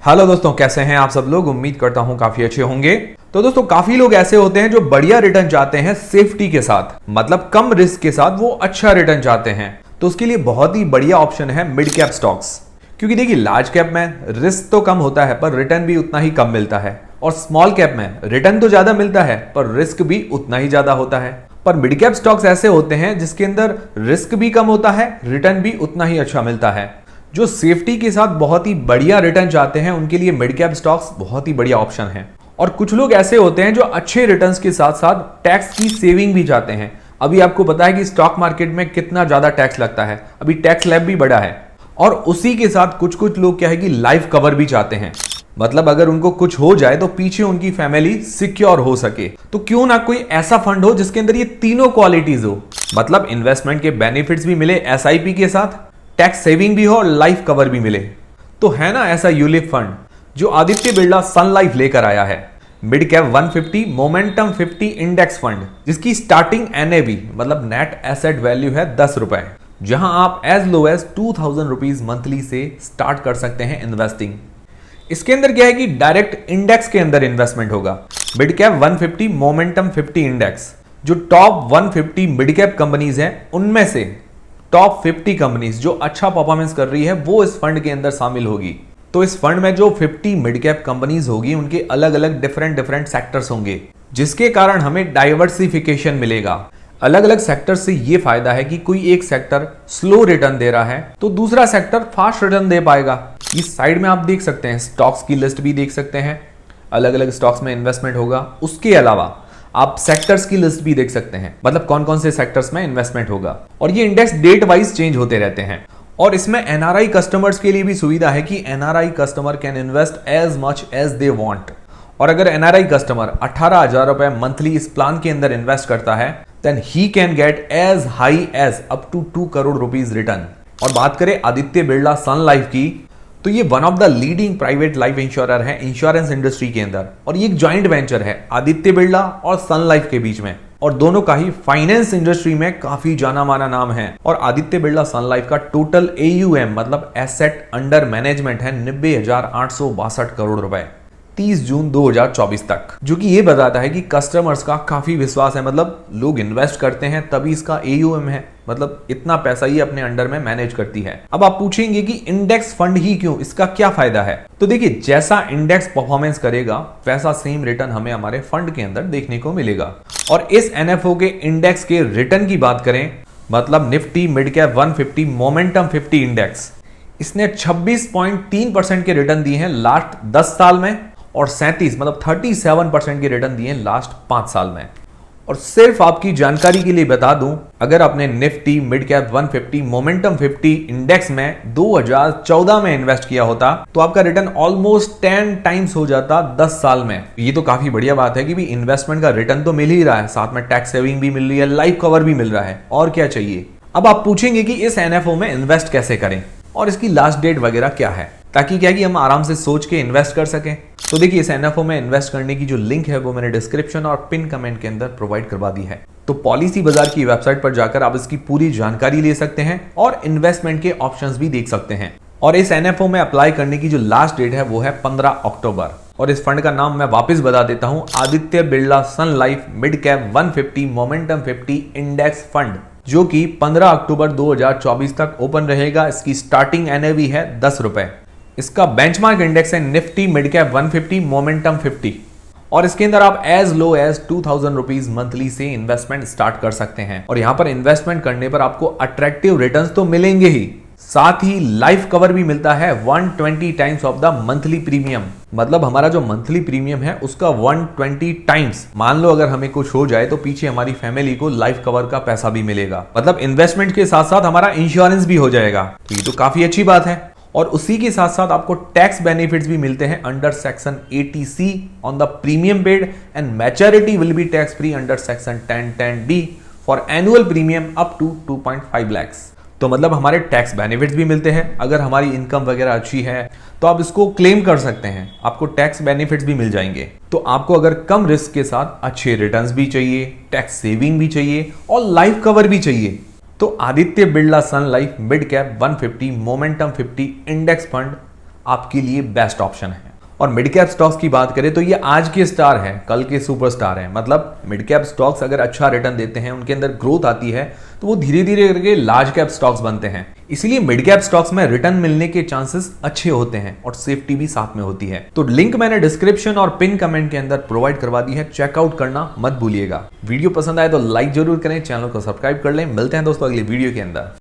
Hello दोस्तों, कैसे हैं आप सब लोग। उम्मीद करता हूं काफी अच्छे होंगे। तो दोस्तों, काफी लोग ऐसे होते हैं जो बढ़िया रिटर्न चाहते हैं सेफ्टी के साथ, मतलब कम रिस्क के साथ वो अच्छा रिटर्न चाहते हैं। तो उसके लिए बहुत ही बढ़िया ऑप्शन है मिड कैप स्टॉक्स। क्योंकि देखिए, लार्ज कैप में रिस्क तो कम होता है पर रिटर्न भी उतना ही कम मिलता है, और स्मॉल कैप में रिटर्न तो ज्यादा मिलता है पर रिस्क भी उतना ही ज्यादा होता है। पर मिड कैप स्टॉक्स ऐसे होते हैं जिसके अंदर रिस्क भी कम होता है, रिटर्न भी उतना ही अच्छा मिलता है। जो सेफ्टी के साथ बहुत ही बढ़िया रिटर्न चाहते हैं उनके लिए मिड कैप स्टॉक्स बहुत ही बढ़िया ऑप्शन है। और कुछ लोग ऐसे होते हैं जो अच्छे रिटर्न्स के साथ साथ टैक्स की सेविंग भी चाहते हैं। अभी आपको पता है कि स्टॉक मार्केट में कितना ज्यादा टैक्स लगता है, अभी टैक्स स्लैब भी बढ़ा है। और उसी के साथ कुछ कुछ लोग क्या है कि लाइफ कवर भी चाहते हैं, मतलब अगर उनको कुछ हो जाए तो पीछे उनकी फैमिली सिक्योर हो सके। तो क्यों ना कोई ऐसा फंड हो जिसके अंदर ये तीनों क्वालिटीज हो, मतलब इन्वेस्टमेंट के बेनिफिट्स भी मिले एसआईपी के साथ, टैक्स सेविंग भी हो और लाइफ कवर भी मिले। तो है ना ऐसा यूलिप फंड जो आदित्य बिरला सन लाइफ लेकर आया है, mid cap 150 momentum 50 index fund, जिसकी स्टार्टिंग एनएवी मतलब नेट एसेट वैल्यू है 10 रुपए, जहां आप as low as 2000 rupees monthly से स्टार्ट कर सकते हैं इन्वेस्टिंग। इसके अंदर क्या है कि डायरेक्ट इंडेक्स के अंदर इन्वेस्टमेंट होगा। मिड कैप 150 मोमेंटम 50 इंडेक्स, जो टॉप 150 मिड कैप कंपनीज हैं उनमें से टॉप 50 कंपनीज जो अच्छा परफॉर्मेंस कर रही है वो इस फंड के अंदर शामिल होगी। तो इस फंड में जो 50 मिड कैप कंपनीज होगी उनके अलग अलग डिफरेंट सेक्टर्स होंगे, जिसके कारण हमें डाइवर्सिफिकेशन मिलेगा। अलग अलग सेक्टर से ये फायदा है कि कोई एक सेक्टर स्लो रिटर्न दे रहा है तो दूसरा सेक्टर फास्ट रिटर्न दे पाएगा। इस साइड में आप देख सकते हैं, स्टॉक्स की लिस्ट भी देख सकते हैं, अलग अलग स्टॉक्स में इन्वेस्टमेंट होगा। उसके अलावा आप सेक्टर्स की लिस्ट भी देख सकते हैं, मतलब कौन कौन से सेक्टर्स में इन्वेस्टमेंट होगा। और ये इंडेक्स डेट वाइज चेंज होते रहते हैं। और इसमें एनआरआई कस्टमर्स के लिए भी सुविधा है कि NRI customer can invest as much as they want. और अगर एनआरआई कस्टमर 18,000 रुपए मंथली इस प्लान के अंदर इन्वेस्ट करता है then he can get as high as up to 2 crore rupees return. और बात करें आदित्य बिरला सन लाइफ की, तो ये one of the leading private life insurer है इंश्योरेंस इंडस्ट्री के अंदर, और ये एक जॉइंट वेंचर है आदित्य बिरला और सन लाइफ के बीच में। और दोनों का ही फाइनेंस इंडस्ट्री में काफी जाना माना नाम है। और आदित्य बिरला सन लाइफ का टोटल AUM मतलब एसेट अंडर मैनेजमेंट है 90,862 करोड़ रुपए 30 जून 2024 तक, जो कि ये बताता है कि कस्टमर्स का काफी विश्वास है, मतलब लोग इन्वेस्ट करते हैं तभी इसका AUM है, मतलब इतना पैसा ये अपने अंडर में मैनेज करती है। अब आप पूछेंगे कि इंडेक्स फंड ही क्यों, इसका क्या फायदा है। तो देखिए, जैसा इंडेक्स परफॉर्मेंस करेगा वैसा सेम रिटर्न हमें हमारे फंड के अंदर देखने को मिलेगा। और इस NFO के इंडेक्स के रिटर्न की बात करें, मतलब Nifty mid cap 150 momentum 50 index, इसने 26.3% के रिटर्न दिए हैं लास्ट 10 साल में, और 37 मतलब 37% के रिटर्न दिए लास्ट 5 साल में। और सिर्फ आपकी जानकारी के लिए बता दूं, अगर आपने Nifty mid cap 150 momentum 50 index में 2014 में इन्वेस्ट किया होता तो आपका रिटर्न ऑलमोस्ट 10 टाइम्स हो जाता 10 साल में। ये तो काफी बढ़िया बात है कि भी इन्वेस्टमेंट का रिटर्न तो मिल ही रहा है, साथ में टैक्स सेविंग भी मिल रही है, लाइफ कवर भी मिल रहा है, और क्या चाहिए। अब आप पूछेंगे कि इस NFO में इन्वेस्ट कैसे करें और इसकी लास्ट डेट वगैरह क्या है, ताकि क्या कि हम आराम से सोच के इन्वेस्ट कर सकें। तो देखिए, इस NFO में इन्वेस्ट करने की जो लिंक है वो मैंने डिस्क्रिप्शन और पिन कमेंट के अंदर प्रोवाइड करवा दी है। तो पॉलिसी बाजार की वेबसाइट पर जाकर आप इसकी पूरी जानकारी ले सकते हैं और इन्वेस्टमेंट के ऑप्शंस भी देख सकते हैं। और इस NFO में अप्लाई करने की जो लास्ट डेट है वो है 15 अक्टूबर। और इस फंड का नाम मैं वापस बता देता हूं, Aditya Birla Sun Life mid cap 150 momentum 50 index fund, जो कि 15 अक्टूबर 2024 तक ओपन रहेगा। इसकी स्टार्टिंग NAV है 10 रुपए। इसका बेंचमार्क इंडेक्स है निफ्टी मिड कैप 150 मोमेंटम 50, और इसके अंदर आप as low as 2000 rupees monthly से इन्वेस्टमेंट स्टार्ट कर सकते हैं। और यहां पर इन्वेस्टमेंट करने पर आपको अट्रैक्टिव रिटर्न्स तो मिलेंगे ही, साथ ही लाइफ कवर भी मिलता है 120 times of the monthly premium, मतलब हमारा जो मंथली प्रीमियम है उसका 120 टाइम्स। मान लो अगर हमें कुछ हो जाए तो पीछे हमारी फैमिली को लाइफ कवर का पैसा भी मिलेगा, मतलब इन्वेस्टमेंट के साथ साथ हमारा इंश्योरेंस भी हो जाएगा। तो ये तो काफी अच्छी बात है। और उसी के साथ साथ आपको टैक्स बेनिफिट्स भी मिलते हैं under section 80C on the premium paid, and maturity will be tax free under section 1010D for annual premium up to 2.5 lakhs। तो मतलब हमारे टैक्स बेनिफिट्स भी मिलते हैं। अगर हमारी इनकम वगैरह अच्छी है तो आप इसको क्लेम कर सकते हैं, आपको टैक्स बेनिफिट्स भी मिल जाएंगे। तो आपको अगर कम रिस्क के साथ अच्छे रिटर्न्स भी चाहिए, टैक्स सेविंग भी चाहिए और लाइफ कवर भी चाहिए, तो Aditya Birla Sun Life mid cap 150 momentum 50 index fund आपके लिए बेस्ट ऑप्शन है। और मिड कैप स्टॉक्स की बात करें तो ये आज के स्टार हैं, कल के सुपरस्टार हैं। मतलब मिड कैप स्टॉक्स अगर अच्छा रिटर्न देते हैं, उनके अंदर ग्रोथ आती है, तो वो धीरे धीरे करके लार्ज कैप स्टॉक्स बनते हैं। इसीलिए मिड कैप स्टॉक्स में रिटर्न मिलने के चांसेस अच्छे होते हैं और सेफ्टी भी साथ में होती है। तो लिंक मैंने डिस्क्रिप्शन और पिन कमेंट के अंदर प्रोवाइड करवा दी है, चेकआउट करना मत भूलिएगा। वीडियो पसंद आए तो लाइक जरूर करें, चैनल को सब्सक्राइब कर लें। मिलते हैं दोस्तों अगली वीडियो के अंदर।